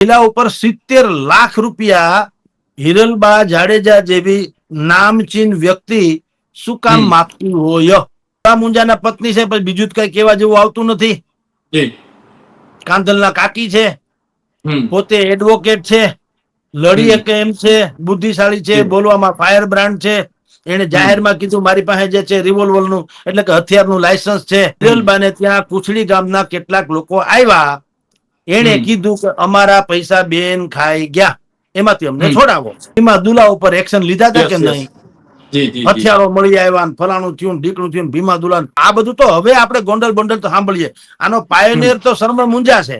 મહિલા ઉપર 70 લાખ રૂપિયા હિરલબા જાડેજા જેવી નામચીન વ્યક્તિ શું કામ માગતી હોય? મુંજાના પત્ની છે, પણ બીજું કઈ કહેવા જેવું આવતું નથી. કાંધલના કાકી છે, પોતે એડવોકેટ છે, લડી શકે એમ છે, બુદ્ધિશાળી છે, બોલવામાં ફાયર બ્રાન્ડ છે. એને જાહેરમાં કીધું મારી પાસે જે છે રિવોલ્વર નું એટલે કે હથિયારનું લાયસન્સ છે. હિરલબાને ત્યાં કુછડી ગામના કેટલાક લોકો આવ્યા, એને કીધું કે અમારા પૈસા બેન ખાઈ ગયા, એમાંથી અમને છોડાવો. એમાં દુલા ઉપર એક્શન લીધા હતા કે નહીં? હથિયારો મળી આવ્યા, ફલાણું થયું, ઢીકણું થયું, ભીમા દુલા. આ બધું તો હવે આપણે ગોંડલ બોંડલ તો સાંભળીએ. આનો પાયોનિયર તો શર્મા મુંજા છે.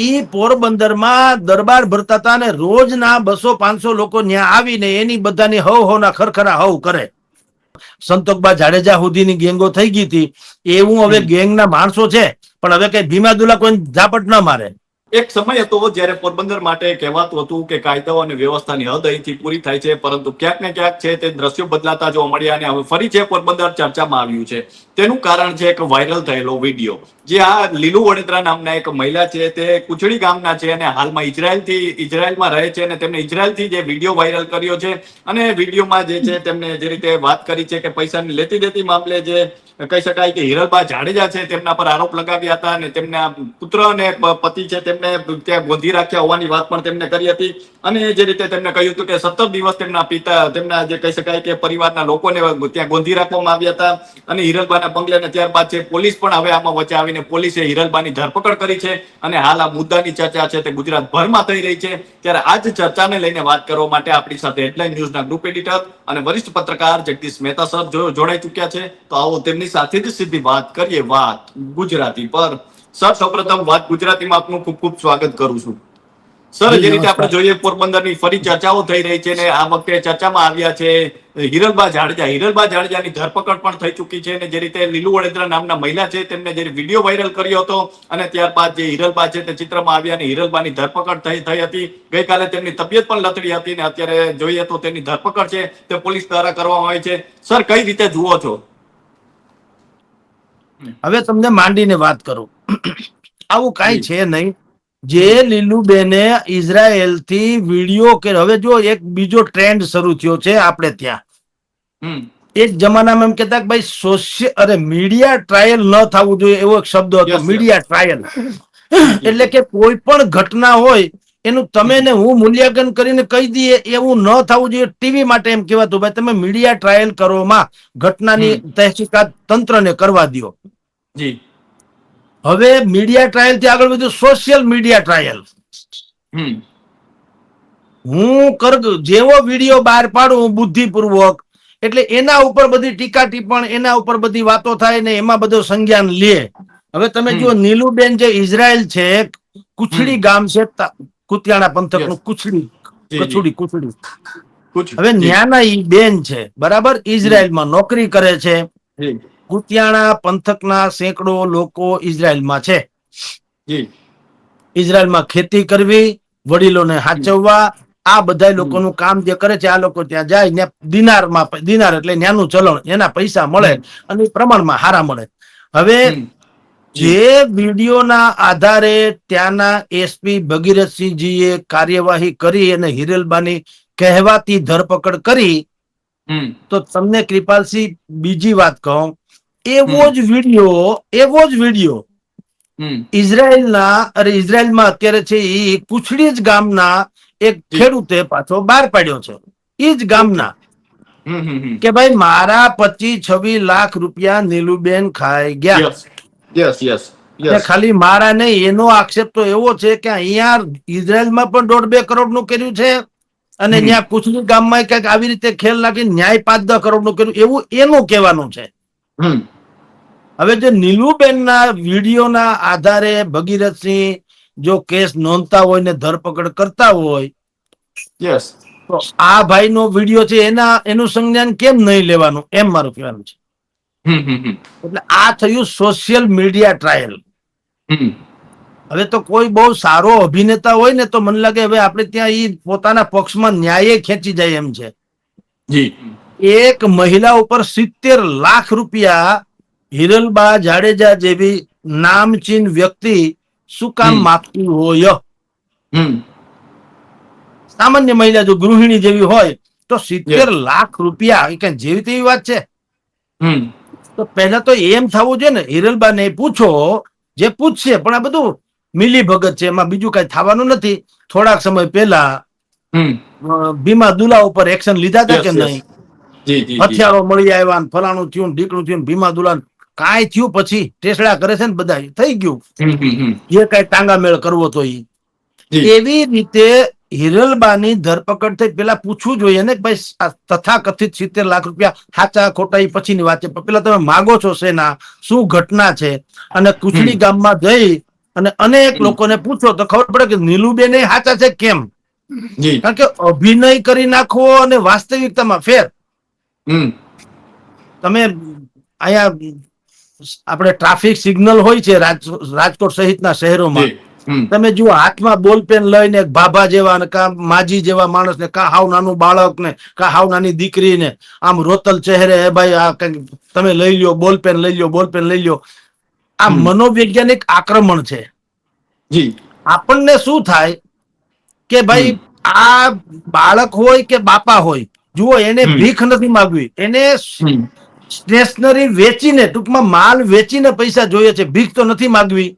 ઈ પોરબંદરમાં દરબાર ભરતા હતા ને રોજના 200-500 લોકો ત્યાં આવીને એની બધાની હવ ખરખરા હવ કરે. સંતોકબા જાડેજા સુધીની ગેંગો થઈ ગઈ હતી. એવું હવે ગેંગના માણસો છે, પણ હવે કઈ ભીમા દુલા કોઈ ઝાપટ ન મારે. એક સમય હતો જ્યારે પોરબંદર માટે કહેવાતું હતું કે કાયદાઓ અને વ્યવસ્થાની હદ અહીંથી પૂરી થાય છે, પરંતુ ક્યાંક ને ક્યાંક છે તે દ્રશ્યો બદલાતા જોવા મળ્યા અને હવે ફરી છે પોરબંદર ચર્ચામાં આવ્યું છે. તેનું કારણ છે એક વાયરલ થયેલો વિડીયો, જે આ લીલુ વડેદરા નામના એક મહિલા છે, તે કુચડી ગામના છે અને હાલમાં ઇઝરાયલમાં રહે છે, અને તેમને ઇઝરાયલથી જે વિડીયો વાયરલ કર્યો છે. અને વિડીયોમાં જે છે તેમને જે રીતે વાત કરી છે કે પૈસાની લેતી દેતી મામલે જે કહી શકાય કે હિરલબા જાડેજા છે તેમના પર આરોપ લગાવ્યા હતા, અને તેમના પુત્ર અને પતિ છે તેમને ત્યાં ગોંધી રાખ્યા હોવાની વાત પણ તેમને કરી હતી. અને જે રીતે તેમને કહ્યું હતું કે 17 દિવસ તેમના જે કહી શકાય કે પરિવારના લોકોને ત્યાં ગોંધી રાખવામાં આવ્યા હતા. અને હિરલબાના બંગલે અને ત્યારબાદ છે પોલીસ પણ હવે આમાં વચ્ચે આવીને પોલીસે હિરલબાની ધરપકડ કરી છે. અને હાલ આ મુદ્દાની ચર્ચા છે તે ગુજરાતભરમાં થઈ રહી છે. ત્યારે આ જ ચર્ચાને લઈને વાત કરવા માટે આપણી સાથે હેડલાઇન ન્યૂઝના ગ્રુપ એડિટર અને વરિષ્ઠ પત્રકાર જગદીશ મહેતા સર જોડાઈ ચૂક્યા છે. તો આવો તેમની સાથે જ સીધી વાત કરીએ, વાત ગુજરાતી પર. સર, સૌપ્રથમ વાત ગુજરાતીમાં આપનું ખૂબ ખૂબ સ્વાગત કરું છું. સર, જે રીતે આપણે જોઈએ પોરબંદરની ફરી ચર્ચાઓ થઈ રહી છે, ને આ વખતે ચર્ચામાં આવ્યા છે હિરલબા જાડેજાની ધરપકડ પણ થઈ ચૂકી છે. અને જે રીતે લીલુ વડેદરા નામના મહિલા છે તેમને જે વિડીયો વાયરલ કર્યો હતો, અને ત્યારબાદ જે હિરલબા છે તે ચિત્રમાં આવ્યા અને હિરલબાની ધરપકડ થઈ હતી. ગઈકાલે તેમની તબિયત પણ લથડી હતી, અને અત્યારે જોઈએ તો તેની ધરપકડ છે તે પોલીસ દ્વારા કરવામાં આવી છે. સર, કઈ રીતે જુઓ છો? હવે તમને માંડીને વાત કરું, આવું કઈ છે નહીં. જે લીલુબેને ઇઝરાયલ થી વિડીયો કે હવે જો એક બીજો ટ્રેન્ડ શરૂ થયો છે આપણે ત્યાં. એક જમાનામાં એમ કેતા કે ભાઈ મીડિયા ટ્રાયલ ન થવું જોઈએ, એવો એક શબ્દ હતો, મીડિયા ટ્રાયલ. એટલે કે કોઈ પણ ઘટના હોય એનું તમે ને હું મૂલ્યાંકન કરીને કહી દઈએ એવું ન થવું જોઈએ. ટીવી માટે એમ કહેવાતું ભાઈ તમે મીડિયા ટ્રાયલ કરો માં ઘટનાની તહેકીકાત તંત્રને કરવા દો. હવે મીડિયા ટ્રાયલ થી આગળ વધ્યું સોશિયલ મીડિયા ટ્રાયલ. હું જેવો વિડીયો બહાર પાડું બુદ્ધિપૂર્વક, એટલે એના ઉપર બધી ટીકા ટિપ્પણ, એના ઉપર બધી વાતો થાય ને એમાં બધું સંજ્ઞાન લે. હવે તમે જુઓ નીલુબેન જે ઇઝરાયલ છે, કુછડી ગામ છે, કુતિયાણા પંથક નું કુછડી. હવે ન્યાના ઈ બેન છે, બરાબર, ઇઝરાયલમાં નોકરી કરે છે. કુતિયાણા પંથકના સેંકડો લોકો ઇઝરાયલમાં છે. ઇઝરાયલમાં ખેતી કરવી, વડીલોને હાચવવા, આ બધા લોકોનું કામ જે કરે છે. આ લોકો ત્યાં જાય ને દિનાર એટલે ત્યાંનું ચલણ, એના પૈસા મળે અને પ્રમાણમાં હારા મળે. હવે જે વિડીયોના આધારે ત્યાંના એસપી ભગીરથસિંહજીએ કાર્યવાહી કરી અને હિરલબાની કહેવાતી ધરપકડ કરી, તો તમને કૃપાલસિંહ બીજી વાત કહું, એવો જ વિડીયો ઇઝરાયલમાં અત્યારે છે એ કુછડી જ ગામના એક ખેડૂતે પાછો બહાર પાડ્યો છે. એ જ ગામના કે ભાઈ મારા 25-26 લાખ રૂપિયા નીલુબેન ખાઈ ગયા. ખાલી મારા નહીં, એનો આક્ષેપ તો એવો છે કે અહીંયા ઇઝરાયલમાં પણ 1.5-2 કરોડ નું કર્યું છે, અને ત્યાં કુછડી ગામમાં કઈક આવી રીતે ખેલ નાખી ન્યાય 5-10 કરોડ નું કર્યું, એવું એનું કહેવાનું છે. હવે જે નીલુબેન ના વિડીયોના આધારે ભગીરથસિંહ જો કેસ નોંધતા હોય ને ધરપકડ કરતા હોય, તો આ ભાઈ નો વિડીયો છે એનું સંજ્ઞાન કેમ નહીં લેવાનું, એમ મારું કહેવાનું છે. એટલે આ થયું સોશિયલ મીડિયા ટ્રાયલ. હવે તો કોઈ બહુ સારો અભિનેતા હોય ને તો મને લાગે હવે આપણે ત્યાં ઈ પોતાના પક્ષમાં ન્યાય ખેંચી જાય એમ છે. એક મહિલા ઉપર 70 લાખ રૂપિયા હિરલબા જાડેજા જેવી નામચીન વ્યક્તિ શું કામ માગતી હોય? હમ સામાન્ય મહિલા જો ગૃહિણી જેવી હોય તો 70 Yes. લાખ રૂપિયા એ કઈ જેવી તેવી વાત છે? હમ તો પહેલા તો એમ થવું જોઈએ ને, હિરલબાને પૂછો, જે પૂછશે, પણ આ બધું મિલી ભગત છે, એમાં બીજું કઈ થવાનું નથી. થોડાક સમય પહેલા હમ ભીમા દુલા ઉપર એક્શન લીધા હતા કે યસ યસ નહીં? જી જી જી હથિયારો મળી આવ્યા ને ફલાણું થયું ને ઢીકણું થયું ને ભીમા દુલા કાંઈ થયું પછી ટેસડા કરે છે ને બધા થઈ ગયું. હમ જે કઈ ટાંગા મેળ કરવો તો ઈ જી એવી રીતે હિરલબાની ધરપકડ થઈ પેલા પૂછવું જોઈએ ને કે ભાઈ આ તથાકથિત 70 લાખ રૂપિયા સાચા ખોટા એ પછીની વાત છે, પણ પેલા તમે માગો છો શેના, શું ઘટના છે? અને કુચડી ગામમાં જઈ અને અનેક લોકોને પૂછો તો ખબર પડે કે નીલુબેન એ સાચા છે કેમ? જી કારણ કે અભિનય કરી નાખવો અને વાસ્તવિકતામાં ફેર. હમ તમે અહીંયા આપણે ટ્રાફિક સિગ્નલ હોય છે રાજકોટ સહિતના શહેરોમાં, જી હમ તમે જુઓ હાથમાં બોલપેન લઈને ભાભા જેવા ને કા માજી જેવા માણસ ને કા હાવ નાનું બાળક ને કા હાવ નાની દીકરીને આમ રોતલ ચહેરે, એ ભાઈ આ કંઈક તમે લઈ લ્યો, બોલપેન લઈ લ્યો, બોલપેન લઈ લ્યો. આ મનોવૈજ્ઞાનિક આક્રમણ છે. જી આપણને શું થાય કે ભાઈ આ બાળક હોય કે બાપા હોય, જુઓ એને ભીખ નથી માગવી, એને હમ સ્ટેશનરી વેચીને, ટૂંકમાં માલ વેચીને પૈસા જોઈએ છે, ભીખ તો નથી માગવી.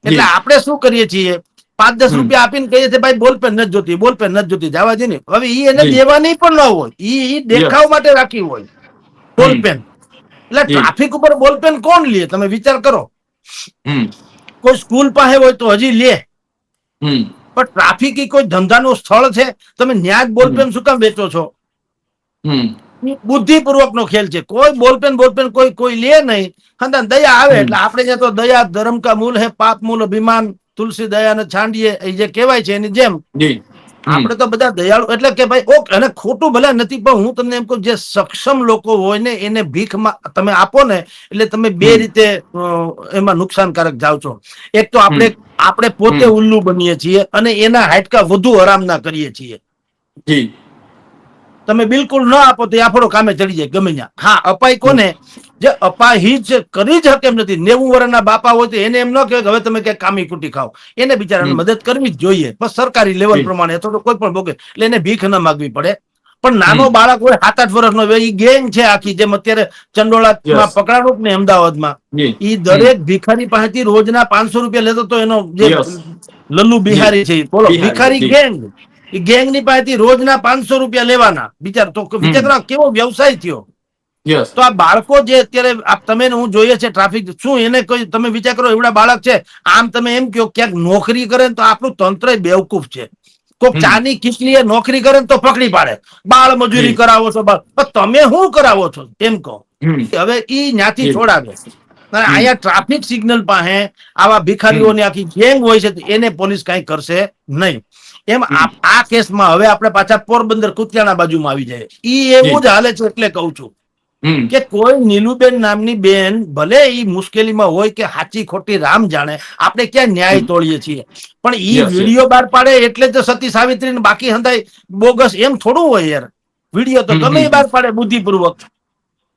એટલે જી આપણે શું કરીએ છીએ, 5-10 હમ રૂપિયા આપીને કહીએ છીએ ભાઈ બોલપેન નથી જોતી, બોલપેન નથી જોતી, જવા દે ને. હવે ઈ એને જી દેવાની પણ ન હોય, ઈ યસ દેખાવ માટે રાખી હોય હમ બોલપેન. એટલે જી ટ્રાફિક ઉપર બોલપેન કોણ લે? તમે વિચાર કરો. હમ કોઈ સ્કૂલ પાસે હોય તો હજી લે, હમ પણ ટ્રાફિક ઈ કોઈ ધંધાનું સ્થળ છે, તમે ન્યા જ બોલપેન શું કામ વેચો છો? હમ બુદ્ધિપૂર્વક નો ખેલ છે. કોઈ બોલપેન કોઈ લે નહીં. હા, દયા આવે એટલે આપણે ત્યાં તો દયા ધર્મ કા મૂલ હે, પાપ મૂલ અભિમાન, તુલસી દયા ને છાંડીએ, એ જે કહેવાય છે એની જેમ જી આપણે તો બધા દયાળુ. એટલે કે ભાઈ ઓકે, અને ખોટું ભલે નથી, પણ હું તમને એમ કહું, જે સક્ષમ લોકો હોય ને એને ભીખમાં તમે આપો ને એટલે તમે બે રીતે એમાં નુકસાનકારક જાવ છો. એક તો આપણે પોતે ઉલ્લુ બનીએ છીએ અને એના હાડકા વધુ આરામના કરીએ છીએ. જી તમે બિલકુલ ન આપો તો આફડો કામે ચડી જાય ગમે ત્યાં. હા, અપાય કોને? જે અપાહિજ કરી જ હકે એમ નથી. 90 વર્ષના બાપા હોય તો એને એમ ન કહેવાય કે હવે તમે ક્યાંક કામી કુટી ખાઓ. એને બિચારાને મદદ કરવી જ જોઈએ, બસ સરકારી લેવલ જી પ્રમાણે અથવા તો કોઈ પણ ભોગે, એટલે એને ભીખ ન માગવી પડે. પણ હમ નાનો બાળક હોય 7-8 વર્ષનો, એ ગેંગ છે આખી, જેમ અત્યારે ચંડોળામાં યસ પકડાણું ને અમદાવાદમાં, જી ઈ દરેક ભિખારી પાસેથી રોજના 500 રૂપિયા લેતો તો એનો જે યસ લલ્લુ જી બિહારી છે, બોલો, બિહારી છે ભિખારી જી ગેંગ. એ ગેંગની પાસેથી રોજના 500 રૂપિયા લેવાના. વિચાર તો, વિચાર કરો કેવો વ્યવસાય થયો. યસ તો આ બાળકો જે અત્યારે તમે હું જોઈએ છે ટ્રાફિક, શું એને કોઈ તમે વિચાર કરો એવડા બાળક છે, આમ તમે એમ કહો ક્યાંક નોકરી કરે ને તો આપણું તંત્ર બેવકૂફ છે. કોઈક ચાની કિટલીએ નોકરી કરે ને તો પકડી પાડે, બાળ મજૂરી જી કરાવો છો. તમે શું કરાવો છો એમ કહો. હમ હવે ઈ ન્યાથી જી છોડાવે. અને હમ અહીંયા ટ્રાફિક સિગ્નલ પાસે આવા ભિખારીઓની આખી ગેંગ હોય છે, એને પોલીસ કઈ કરશે નહીં. એમ આ કેસમાં હવે આપણે પાછા પોરબંદર કુતિયાણા બાજુમાં આવી જાય. ઈ જી એવું જ હાલે છે. એટલે કઉ છું હમ કે કોઈ નીલુબેન નામની બેન ભલે ઈ મુશ્કેલીમાં હોય કે સાચી ખોટી રામ જાણે, આપણે ક્યાં ન્યાય તોડીએ છીએ, પણ ઈ યસ યસ વિડીયો બહાર પાડે એટલે જ સતી સાવિત્રી બાકી હંધાય બોગસ, એમ થોડું હોય યાર. વિડીયો તો ગમે બહાર પાડે બુદ્ધિપૂર્વક.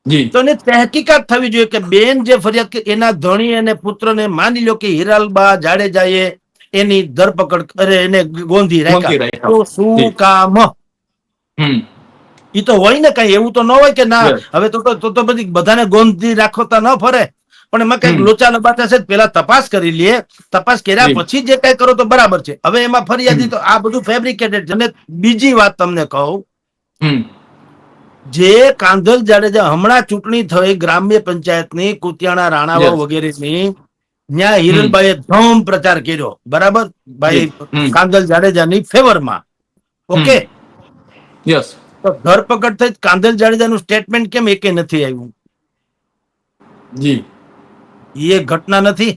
જી તો એની તહેકીકાત થવી જોઈએ કે બેન જે ફરિયાદ કે એના ધણી અને પુત્રને માની લો કે હિરાલબા જાડેજાએ એની ધરપકડ કરે, એને ગોંધી રાખ્યા, તો શું કામ? હમ ઈ તો હોય ને, કઈ એવું તો ન હોય કે ના યસ હવે તો બધી બધાને ગોંધી રાખતા ન ફરે. પણ એમાં કઈક લોચા લબાચા છે, પેલા તપાસ કરી લઈએ. તપાસ કર્યા જી પછી જે કઈ કરો તો બરાબર છે. હવે એમાં ફરિયાદી તો આ બધું ફેબ્રિકેટેડ છે. અને બીજી વાત તમને કહું, હમ જે કાંધલ જાડેજા હમણાં ચૂંટણી થઈ ગ્રામ્ય પંચાયતની, કુતિયાણા રાણાવાવ યસ વગેરેની, ત્યાં હમ હિરલભાઈએ ધમ પ્રચાર કર્યો, બરાબર, જી ભાઈ હમ કાંધલ જાડેજાની ફેવરમાં. હમ ઓકે, યસ તો ધરપકડ થઈ, કાંધલ જાડેજાનું સ્ટેટમેન્ટ કેમ એકે નથી આવ્યું? જી એ ઘટના નથી.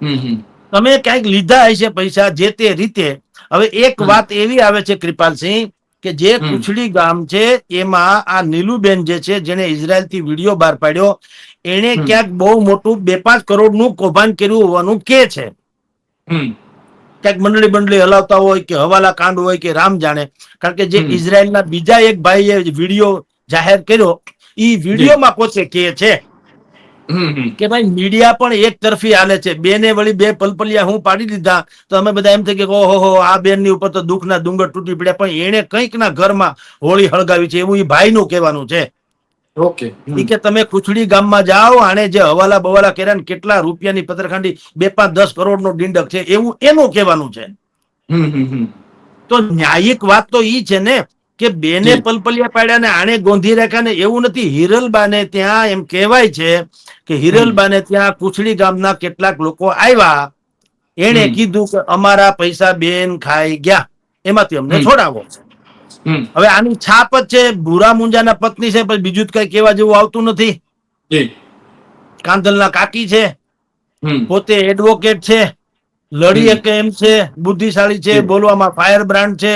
હમ તમે ક્યાંક લીધા હશે પૈસા જે તે રીતે. હવે એક વાત એવી આવે છે કૃપાલસિંહ, કે જે કુછડી ગામ છે એમાં આ નીલુબેન જે છે, જેને ઇઝરાયલ થી વિડીયો બહાર પાડ્યો, એને ક્યાંક બહુ મોટું 2-5 કરોડનું કૌભાંડ કર્યું હોવાનું કે છે. હમ ક્યાંક મંડળી હલાવતા હોય કે હવાલા કાંડ હોય કે રામ જાણે. કારણ કે જે ઇઝરાયલના બીજા એક ભાઈએ વિડીયો જાહેર કર્યો, ઈ જી વિડીયોમાં પોતે કે છે કે ભાઈ મીડિયા પણ એક તરફી હાલે છે. બેને વળી બે પલપલિયા હું પાડી દીધા તો અમે બધા એમ થઈ કે ઓહો આ બેન ની ઉપર તો દુઃખના ડુંગર તૂટી પડ્યા, પણ એને કંઈક ના ઘરમાં હોળી હળગાવી છે એવું એ ભાઈ નું કહેવાનું છે. ઓકે. ઈ કે તમે કુછડી ગામમાં જાઓ, આને જે હવાલા બવાલા કર્યા ને કેટલા રૂપિયાની પત્રખાંડી 2-5-10 કરોડ નો ડીંડક છે એવું એનું કહેવાનું છે. તો ન્યાયિક વાત તો ઈ છે ને કે બેને જી. પલપલિયા પાડ્યા ને આણે ગોંધી રાખ્યા ને એવું નથી. હિરલબાને ત્યાં એમ કહેવાય છે કે હિરલબાને ત્યાં કુછડી ગામના કેટલાક લોકો આવ્યા, એને કીધું કે અમારા પૈસા બેન ખાઈ ગયા, એમાંથી અમને છોડાવો. હવે આની છાપ જ છે, ભૂરા મુંજાના પત્ની છે, પછી બીજું જ કઈ કહેવા જેવું આવતું નથી. જી. કાંધલના કાકી છે, પોતે એડવોકેટ છે, લડી શકે એમ છે, બુદ્ધિશાળી છે, બોલવામાં ફાયર બ્રાન્ડ છે.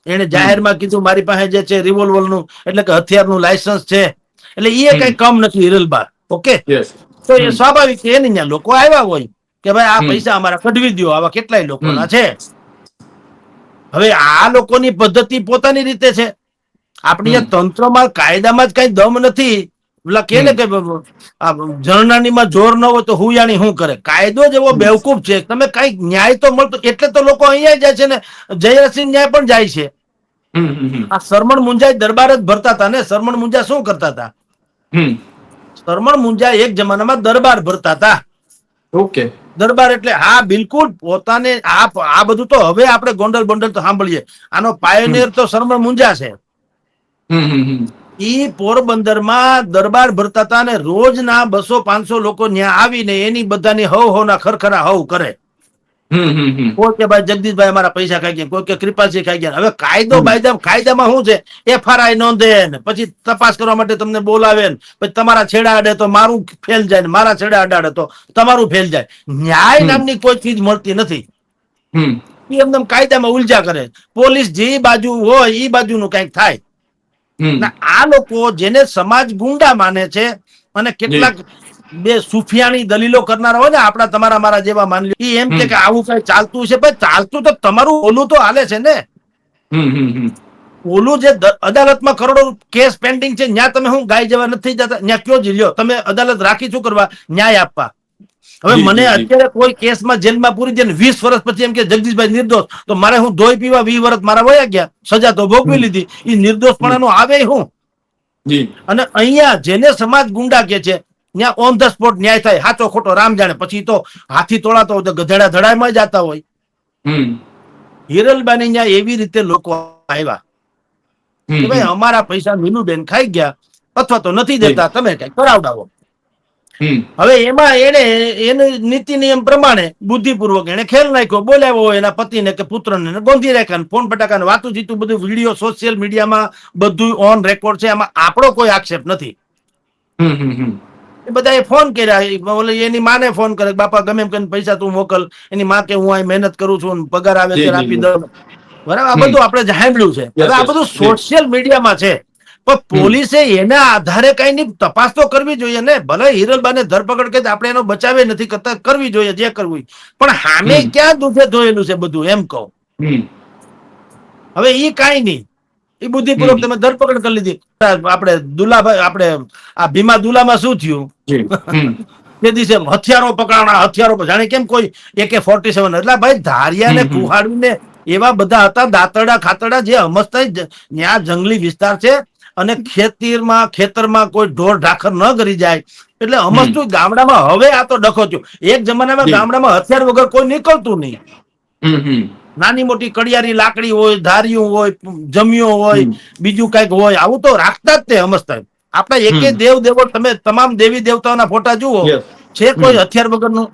એને જાહેરમાં કીધું મારી પાસે જે છે રિવોલ્વર નું એટલે કે હથિયારનું લાયસન્સ છે, એટલે એ કઈ કમ નથી હિરલબા. Okay, yes. તો એ સ્વાભાવિક છે. એની ત્યાં લોકો આવ્યા હોય કે ભાઈ આ પૈસા અમારા કઢવી દો, આવા કેટલાય લોકોના છે. હવે આ લોકોની પદ્ધતિ પોતાની રીતે છે. આપણી તંત્રમાં કાયદામાં જ કઈ દમ નથી. પેલા કે ને કે જરનાનીમાં જોર ન હોય તો હુયાણી શું કરે. કાયદો જ એવો બેવકૂફ છે, તમે કઈ ન્યાય તો મળતો, એટલે તો લોકો અહીંયા જાય છે ને જયસિંહ ન્યાય પણ જાય છે. આ સરમણ મુંજા દરબાર જ ભરતા હતા ને. સરમણ મુંજા શું કરતા હતા? સરમણ મુંજા એક જમાનામાં દરબાર ભરતા હતા. ઓકે. દરબાર એટલે હા બિલકુલ પોતાને આ બધું તો હવે આપણે ગોંડલ બોંડલ તો સાંભળીએ. આનો પાયોનિયર તો સરમણ મુંજા છે. ઈ પોરબંદરમાં દરબાર ભરતા હતા ને રોજના 200-500 લોકો ત્યાં આવીને એની બધાની હવ ના ખરખરા હવ કરે. કોઈ કે ભાઈ જગદીશભાઈ અમારા પૈસા ખાઈ ગયા, કોઈ કે કૃપાલસિંહ ખાઈ ગયા. હવે કાયદામાં શું છે? FRI નોંધે ને પછી તપાસ કરવા માટે તમને બોલાવે ને પછી તમારા છેડા અડે તો મારું ફેલ જાય ને મારા છેડા અડાડે તો તમારું ફેલ જાય. ન્યાય નામની કોઈ ચીજ મળતી નથી. એમને કાયદામાં ઉલઝા કરે. પોલીસ જે બાજુ હોય એ બાજુનું કઈક થાય. આ લોકો જેને સમાજ ગુંડા માને છે અને કેટલાક બે સુફિયાની દલીલો કરનારા હોય ને આપણા તમારા મારા જેવા માની લો, એમ કે આવું કઈ ચાલતું છે. ભાઈ ચાલતું તો તમારું ઓલું તો હાલે છે ને. ઓલું જે અદાલતમાં કરોડો કેસ પેન્ડિંગ છે, ત્યાં તમે હું ગાય જેવા નથી જતા? ત્યાં કયો જ લ્યો તમે અદાલત રાખી શું કરવા? ન્યાય આપવા. હવે મને અત્યારે કોઈ કેસમાં જેલમાં પૂરી જાય 20 વર્ષ પછી એમ કે જગદીશભાઈ નિર્દોષ, તો મારે હું દોઈ પીવા 20 વર્ષ મારા વયા ગયા, સજા તો ભોગવી લીધી. એ નિર્દોષપણાનું આવે હું. અને અહીંયા જેને સમાજ ગુંડા કે છે ત્યાં ઓન ધ સ્પોટ ન્યાય થાય. સાચો ખોટો રામ જાણે. પછી તો હાથી તોડાતો હોય તો ગધેડા ધડાઈમાં જતા હોય. હિરલબાની ત્યાં એવી રીતે લોકો આવ્યા કે ભાઈ અમારા પૈસા મીનુબેન ખાઈ ગયા અથવા તો નથી દેતા, તમે કઈ કરાવડાવો. હવે એમાં એને નીતિ નિયમ પ્રમાણે બુદ્ધિપૂર્વક એને ખેલ નાખ્યો. બોલાવ્યો હોય એના પતિને કે પુત્રને ગોંધી રાખ્યા. ફોન ફટાકાને વાતું જીતું બધું વિડીયો સોશિયલ મીડિયામાં બધું ઓન રેકોર્ડ છે. આમાં આપણો કોઈ આક્ષેપ નથી. બધાએ ફોન કર્યા. એની માને ફોન કરે બાપા ગમે એમ કરીને પૈસા તું મોકલ. એની માં કે હું અહીં મહેનત કરું છું, પગાર આવે ત્યારે આપી દઉં. બરાબર, આ બધું આપણે સાંભળ્યું છે. હવે આ બધું સોશિયલ મીડિયામાં છે. પણ પોલીસે એના આધારે કઈ તપાસ તો કરવી જોઈએ ને. ભલે હિરલબાને ધરપકડ કરી આપણે એનો બચાવે નથી કરતા, કરવી જોઈએ જે કરવું. પણ સામે ક્યાં દુધે ધોયેલું છે બધું એમ કહું. હવે ઈ કઈ નહીં, એ બુદ્ધિપૂર્વક તમે ધરપકડ કરી લીધી. આપણે દુલાભાઈ આપણે આ ભીમા દુલામાં શું થયું? તે દિવસે હથિયારો પકડાણા. હથિયારો જાણે કેમ કોઈ AK-47. એટલે ભાઈ ધારિયાને કુહાડીને એવા બધા હતા દાંતરડા ખાતરડા જે અમસ્તા ત્યાં જંગલી વિસ્તાર છે અને ખેતરમાં કોઈ ઢોર ઢાખર ન કરી જાય એટલે અમસ્તું ગામડામાં. હવે આ તો ડખો થયો. એક જમાનામાં ગામડામાં હથિયાર વગર કોઈ નીકળતું નહીં. નાની મોટી કડિયારી લાકડી હોય, ધારિયું હોય, જમિયો હોય, બીજું કઈક હોય, આવું તો રાખતા જ તે અમસ્તા. આપણા એકે દેવો તમે તમામ દેવી દેવતાઓના ફોટા જુઓ, છે કોઈ હથિયાર વગરનું?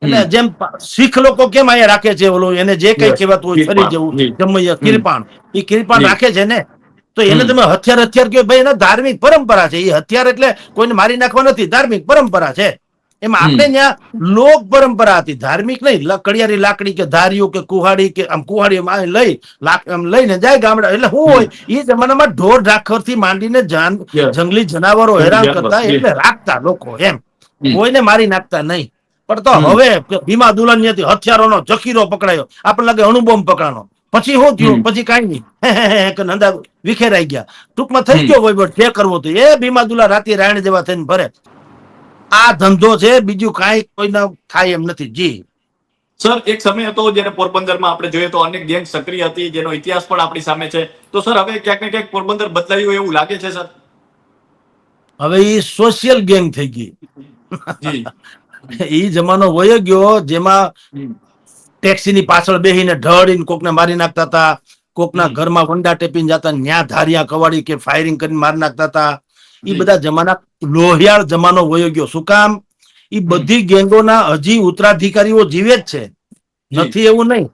એટલે જેમ શીખ લોકો કેમ અહીંયા રાખે છે ઓલું એને જે કઈ કહેવાતું હોય શરીર જેવું જમૈયા કિરપાણ, એ કિરપાણ રાખે છે ને. તો એને તમે હથિયાર કહો ભાઈ, એના ધાર્મિક પરંપરા છે. એ હથિયાર એટલે કોઈને મારી નાખવા નથી, ધાર્મિક પરંપરા છે. એમાં આપણે ત્યાં લોક પરંપરા હતી, ધાર્મિક નહીં. કડિયારી લાકડી કે ધારિયું કે કુહાડી કે આમ કુહાડી લઈને જાય ગામડા. એટલે શું હોય એ જમાનામાં ઢોર ઢાખર થી માંડીને જંગલી જનાવરો હેરાન કરતા એટલે રાખતા લોકો એમ, કોઈને મારી નાખતા નહીં. પણ તો હવે ભીમા દુલ્હન હથિયારોનો જખીરો પકડાયો, આપણને લાગે અણુબોમ્બ પકડાનો. પછી શું થયું? પછી કઈ નહીં, નંદા વિખેરાઈ ગયા. ટૂંકમાં થઈ ગયો વહીવટ જે કરવો તો. એ ભીમા દુલ્હા રાતે રાયણ જેવા થઈને ભરે. આ ધંધો છે, બીજું કાંઈ કોઈના થાય એમ નથી. જી સર, એક સમય હતો જ્યારે પોરબંદરમાં આપણે જોઈએ તો અનેક ગેંગ સક્રિય હતી, જેનો ઇતિહાસ પણ આપણી સામે છે. તો સર, હવે ક્યાંક ને ક્યાંક પોરબંદર બદલાયું એવું લાગે છે સર? હવે એ સોશિયલ ગેંગ થઈ ગઈ. જી. એ જમાનો વયો ગયો જેમાં હમ. ટેક્સીની પાછળ બેસીને ઢળીને કોકને મારી નાખતા હતા, કોકના હમ. ઘરમાં વંડા ટેપીને જતા, ન્યા ધારિયા કવાડી કે ફાયરિંગ કરીને મારી નાખતા હતા. એ જી. બધા જમાના લોહિયાળ જમાનો વયો ગયો. શું કામ? એ હમ. બધી ગેંગોના હજી ઉત્તરાધિકારીઓ જીવે જ છે, જી. નથી એવું નહીં.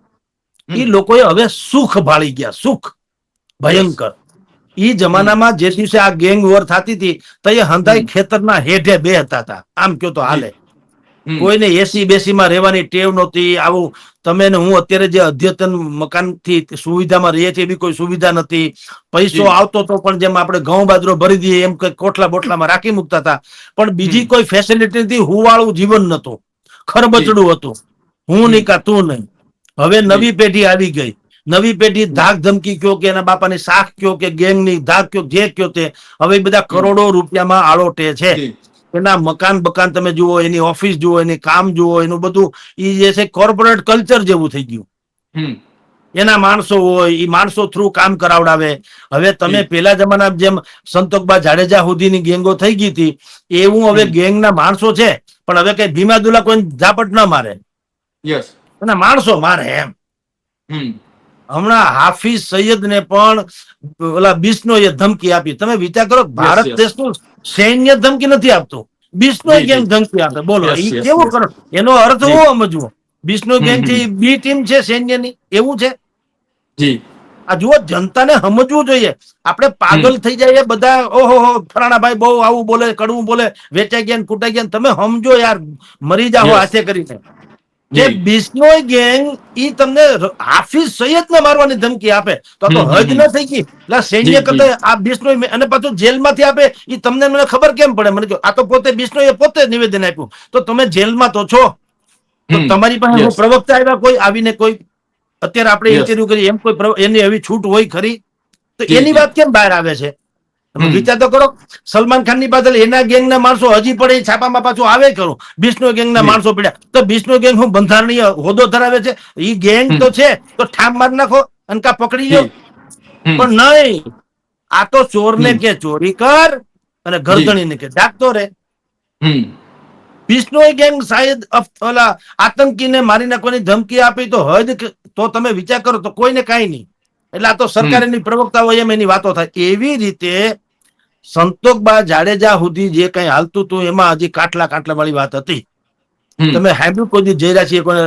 એ હમ. લોકોએ હવે સુખ ભાળી ગયા, સુખ યસ. ભયંકર. ઈ હમ. જમાનામાં જે દિવસે આ ગેંગ વોર થતી હતી તો એ હંધાઈ હમ. ખેતરના હેઠે બેહતા હતા, આમ કયો તો જી. હાલે. હમ. કોઈને એસી બેસીમાં રહેવાની ટેવ નહોતી. આવું તમે ને હું અત્યારે જે અદ્યતન મકાનથી સુવિધામાં રહીએ છીએ એવી કોઈ સુવિધા નથી. પૈસો જી. આવતો તો પણ જેમ આપણે ઘઉં બાજરો ભરી દઈએ એમ કઈ કોટલા બોટલામાં રાખી મૂકતા હતા. પણ બીજી હમ. કોઈ ફેસિલિટી નથી. હુવાળું જીવન નતું, જી. ખરબચડું હતું. હું હમ. નહીં કા તું નહીં. હવે જી. નવી પેઢી આવી ગઈ. નવી પેઢી હમ. ધાક ધમકી કયો કે એના બાપાની શાખ કયો કે ગેંગની ધાક કયો, જે કયો તે હવે બધા હમ. કરોડો રૂપિયામાં આળોટે છે. જી. એના મકાન બકાન તમે જુઓ, એની ઓફિસ જુઓ, એની કામ જુઓ, એનું બધું એ જે છે કોર્પોરેટ કલ્ચર જેવું થઈ ગયું. હમ. એના માણસો હોય, એ માણસો થ્રુ કામ કરાવડાવે. હવે તમે જી. પેલા જમાના જેમ સંતોકબા જાડેજા સુધીની ગેંગો થઈ ગઈ હતી એવું હવે હમ. ગેંગના માણસો છે, પણ હવે કઈ ભીમાદુલા કોઈ ઝાપટ ન મારે, યસ. એના માણસો મારે એમ. હમ. હમણાં હાફિઝ સૈયદ ને પણ ઓલા બિશ્નોઈએ ધમકી આપી. તમે વિચાર કરો, યસ. ભારત યસ. દેશનું સૈન્ય ધમકી નથી આપતું, બિશ્નોઈ જી. ગેંગ જી. ધમકી આપે. બોલો, યસ. એ યસ. કેવો યસ. કરો? એનો અર્થ જી. હું સમજવો? બિશ્નોઈ હમ. ગેંગ છે હમ. એ બી ટીમ છે સૈન્યની, એવું છે? જી. આ જુઓ, જનતાને સમજવું જોઈએ. આપણે હમ. પાગલ થઈ જાય બધા. ઓહો ફલાણા ભાઈ બહુ આવું બોલે, કડવું બોલે, વેચાઈ ગયા ને કૂટાઈ ગયા. તમે સમજો યાર, મરી જાઓ યસ. હાથે કરીને. કે જી. બિશ્નોઈ ગેંગ ઈ તમને હાફિઝ સૈયદ ને મારવાની ધમકી આપે તો હમ. હમ. હદ હમ. ન થઈ ગઈ? એટલે સૈન્ય જી. જી. કરતા આ બિશ્નોઈ, અને પાછું જેલમાંથી આપે. ઈ તમને મને ખબર કેમ પડે? મને કહો. આ તો પોતે બિશ્નોઈએ પોતે નિવેદન આપ્યું. તો તમે જેલમાં તો છો, તો હમ. તમારી પાસે હું યસ. પ્રવક્તા આવ્યા કોઈ આવીને કોઈ? અત્યારે આપણે યસ. ઇન્ટરવ્યુ કરી એમ કોઈ એની એવી છૂટ હોય ખરી? તો જી. એની જી. વાત કેમ બહાર આવે છે? તમે હમ. વિચાર તો કરો. સલમાન ખાન ની પાછળ એના ગેંગના માણસો હજી પડે, એ છાપામાં પાછું આવે ખરું. બિશ્નોઈ ગેંગના જી. માણસો પડ્યા. તો બિશ્નોઈ ગેંગ હું બંધારણીય હોદ્દો ધરાવે છે? ઈ ગેંગ હમ. તો છે, તો ઠામ મારી નાખો અને કા પકડી લ્યો. જી. હમ. પણ નહીં, આ તો ચોરને હમ. કે ચોરી કર અને જી. ગરદણીને કે જાગતો રે. હમ. બિશ્નોઈ ગેંગ શાયદ ઓલા આતંકીને મારી નાખવાની ધમકી આપી તો તો તમે વિચાર કરો તો કોઈને કાંઈ નહીં. એટલે આ તો હમ. સરકાર એની પ્રવક્તા હોય એમ એની વાતો થાય. એવી રીતે સંતોકબા જાડેજા સુધી જે કઈ હાલતું હતું એમાં હજી કાટલા કાટલા વાળી વાત હતી. હમ. તમે સાંભળ્યું કોઈ દી જયરા છીએ કોઈને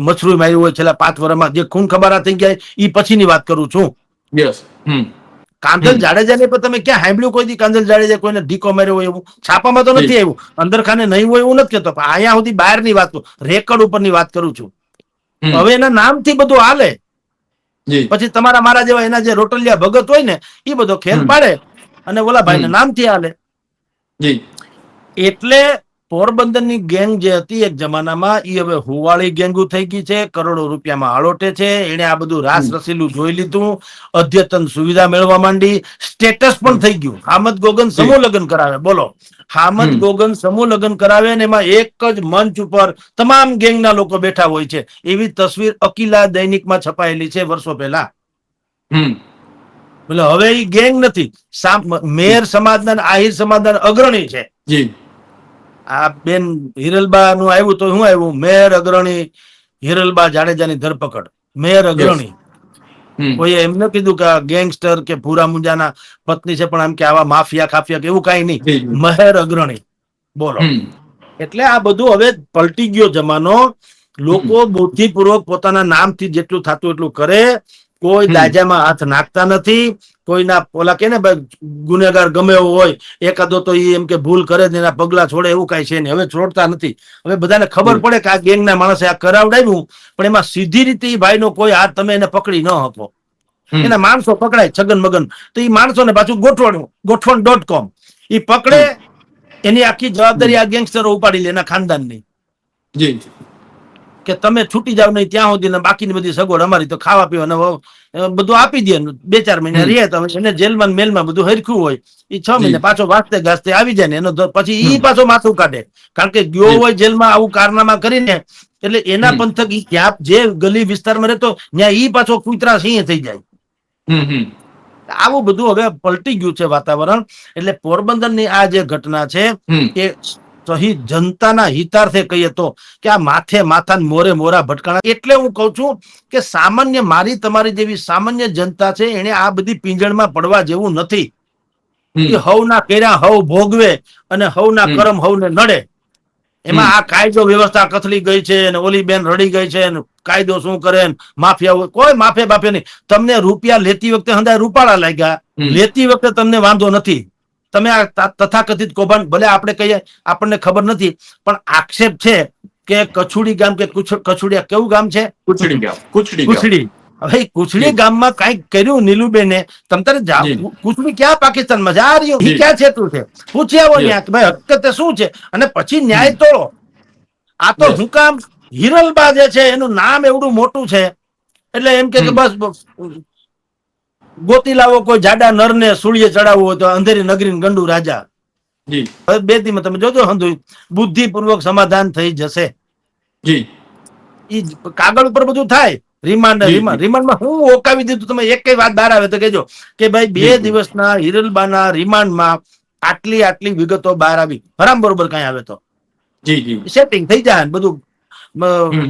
મછરું માર્યું હોય છેલ્લા 5 વર્ષમાં જે ખૂન ખબારા થઈ ગયા એ પછીની વાત કરું છું. યસ. હમ. કાંધલ હમ. જાડેજાને પણ તમે ક્યાં સાંભળ્યું કોઈ દી કાંધલ જાડેજા કોઈને ઢીકો માર્યો હોય એવું? છાપામાં તો જી. નથી આવ્યું, અંદર ખાને નહીં હોય એવું નથી કહેતો, પણ અહીંયા સુધી બહારની વાત, રેકર્ડ ઉપરની વાત કરું છું. હમ. હવે એના નામથી બધું હાલે. જી. પછી તમારા મારા જેવા એના જે રોટલિયા ભગત હોય ને એ બધો ખેલ હમ. પાડે અને ઓલા ભાઈ હમ. નામથી હાલે. જી. એટલે પોરબંદરની ગેંગ જે હતી એક જમાનામાં, એ હવે હુવાળી ગેંગુ થઈ ગઈ છે, કરોડો રૂપિયામાં આળોટે છે. એને આ બધું રાસ હમ. રસીલું જોઈ લીધું, અદ્યતન સુવિધા મેળવવા માંડી, સ્ટેટસ પણ હમ. થઈ ગયું. હામદ ગોગન જી. સમૂહ લગ્ન કરાવે, બોલો. હામદ હમ. ગોગન સમૂહ લગ્ન કરાવે ને એમાં એક જ મંચ ઉપર તમામ ગેંગના લોકો બેઠા હોય છે. એવી તસવીર અકીલા દૈનિકમાં છપાયેલી છે વર્ષો પહેલા. હમ. એટલે હવે એ ગેંગ નથી, મેર સમાજના અને આહિર સમાજના અગ્રણી છે. જી. આ બેન હિરલબા નું આવ્યું તો શું આવ્યું? મેયર અગ્રણી હિરલબા જાડેજાની ધરપકડ, મેયર યસ. અગ્રણી. હમ. કોઈ એમ ન કીધું કે આ ગેંગસ્ટર કે ભૂરા મુંજાના પત્ની છે, પણ આમ કે આવા માફિયા ખાફિયા કે એવું કઈ નહીં, જી. જી. મેયર અગ્રણી. બોલો. હમ. એટલે આ બધું હવે પલટી ગયો જમાનો. હમ. લોકો બુદ્ધિપૂર્વક પોતાના નામથી જેટલું થતું એટલું કરે. કોઈ હમ. દાજામાં હાથ નાખતા નથી. કોઈના ઓલા કે ને ગુનેગાર ગમે એવો હોય, એકાદો તો એમ કે ભૂલ કરે ને એના પગલા છોડે એવું કઈ છે નહીં. હવે છોડતા નથી. હવે બધાને ખબર જી. પડે કે આ ગેંગના માણસે આ કરાવડાવ્યું, પણ એમાં સીધી રીતે એ ભાઈનો કોઈ હાથ તમે એને પકડી ન શકો. હમ. એના માણસો પકડાય છગન મગન, તો એ માણસોને પાછું ગોઠવણ.com એ પકડે. હમ. એની આખી જવાબદારી આ ગેંગસ્ટરો ઉપાડી લે એના ખાનદાનની. જી. કે તમે છૂટી જાવ નહીં ત્યાં સુધી ને બાકીની બધી સગવડ અમારી, તો ખાવા પીવાનું બધું આપી દે. 2-4 મહિના રહે તો એને જેલમાં ને મેલમાં બધું હરખ્યું હોય, એ 6 મહિને પાછો વાસ્તે ગાસ્તે આવી જાય ને એનો પછી ઈ પાછો માથું કાઢે, કારણ કે ગયો હોય જેલમાં આવું કારનામા કરીને, એટલે એના પંથક ઈ ક્યાં જે ગલી વિસ્તારમાં રહેતો ત્યાં ઈ પાછો કૂતરા સિંહ થઈ જાય. આવું બધું હવે પલટી ગયું છે વાતાવરણ. એટલે પોરબંદરની આ જે ઘટના છે એ સહી જનતાના હિતાર્થે કહીએ તો કે આ માથા મોરે મોરા ભટકાણા. એટલે હું કઉ છું કે સામાન્ય મારી તમારી જેવી સામાન્ય જનતા છે એને આ બધી પીંજણમાં પડવા જેવું નથી. કે હવના કર્યા હવ ભોગવે અને હવના કરમ હવને નડે. એમાં આ કાયદો વ્યવસ્થા કથળી ગઈ છે ને ઓલી બેન રડી ગઈ છે ને કાયદો શું કરે, માફિયા કોઈ માફે બાફે નહીં. તમને રૂપિયા લેતી વખતે હંધાય રૂપાળા લાગ્યા, લેતી વખતે તમને વાંધો નથી. તમે આ તથાકથિત કૌભાંડ ભલે આપણે કહીએ આપણને ખબર નથી, પણ આક્ષેપ છે કે કછુડી ગામ કે કછુડિયા કેવું ગામ છે, કુછડી. હવે કુછડી ગામમાં કઈક કર્યું નીલુબેને, તમ તારે કુછડી ક્યાં પાકિસ્તાનમાં જા રહ્યો, ક્યાં છેતું છે, પૂછી આવો ન્યા કે ભાઈ હકીકત શું છે, અને પછી ન્યાય તોડો. આ તો હું કામ હિરલબા જે છે એનું નામ એવડું મોટું છે એટલે એમ કે બસ ગોતી લાવો કોઈ જાડા નર ને સૂળીએ ચડાવવું હોય તો અંધેરી નગરી ગંડુ રાજા. હવે 2 દીમાં તમે જોજો હંધુ બુદ્ધિપૂર્વક સમાધાન થઈ જશે. ઈ કાગળ ઉપર બધું થાય. રિમાન્ડમાં હું ઓકાવી દીધું, તમે એક વાત બહાર આવે તો કેજો કે ભાઈ 2 દિવસના હિરલબાના રિમાન્ડમાં આટલી વિગતો બહાર આવી, બરોબર કઈ આવે તો સેટિંગ થઈ જાય બધું.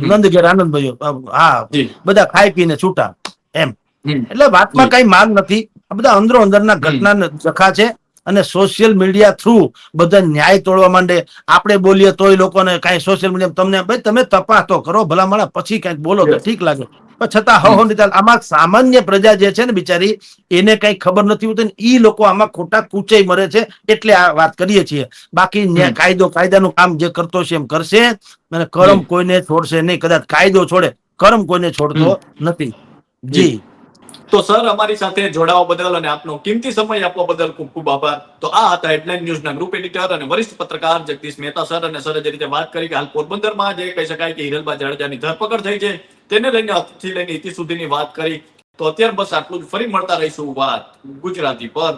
નંદઘેર આનંદભાઈઓ હા બધા ખાઈ પીને છૂટા એમ. એટલે વાતમાં કઈ માલ નથી. આ બધા અંદરો અંદરના ઘટના જખા છે અને સોશિયલ મીડિયા થ્રુ બધા ન્યાય તોડવા માંડે. આપણે બોલીએ તોય લોકોને કઈ સોશિયલ મીડિયા તમને ભાઈ તમે તપાસ તો કરો ભલામણા, પછી કઈક બોલો તો ઠીક લાગે. પણ છતાં હો નીતાલ આમાં સામાન્ય પ્રજા જે છે ને બિચારી એને કઈ ખબર નથી હોતી, ઈ લોકો આમાં ખોટા કૂચે મરે છે. એટલે આ વાત કરીએ છીએ. બાકી કાયદાનું કામ જે કરતો છે એમ કરશે અને કરમ કોઈને છોડશે નહીં. કદાચ કાયદો છોડે, કરમ કોઈને છોડતો નથી. જી તો સર અમારી સાથે જોડાવા બદલ અને આપનો કિંમતી સમય આપવા બદલ ખૂબ ખૂબ આભાર. તો આ હતા હેડલાઇન ન્યૂઝના ગ્રુપ એડિટર અને વરિષ્ઠ પત્રકાર જગદીશ મહેતા સર. અને સરે જે રીતે વાત કરી કે હાલ પોરબંદરમાં જે કહી શકાય કે હિરલબા જાડેજાની ધરપકડ થઈ છે તેને લઈને હદથી લઈને ઇતિ સુધીની વાત કરી. તો અત્યાર બસ આટલું જ. ફરી મળતા રહીશું વાત ગુજરાતી પર.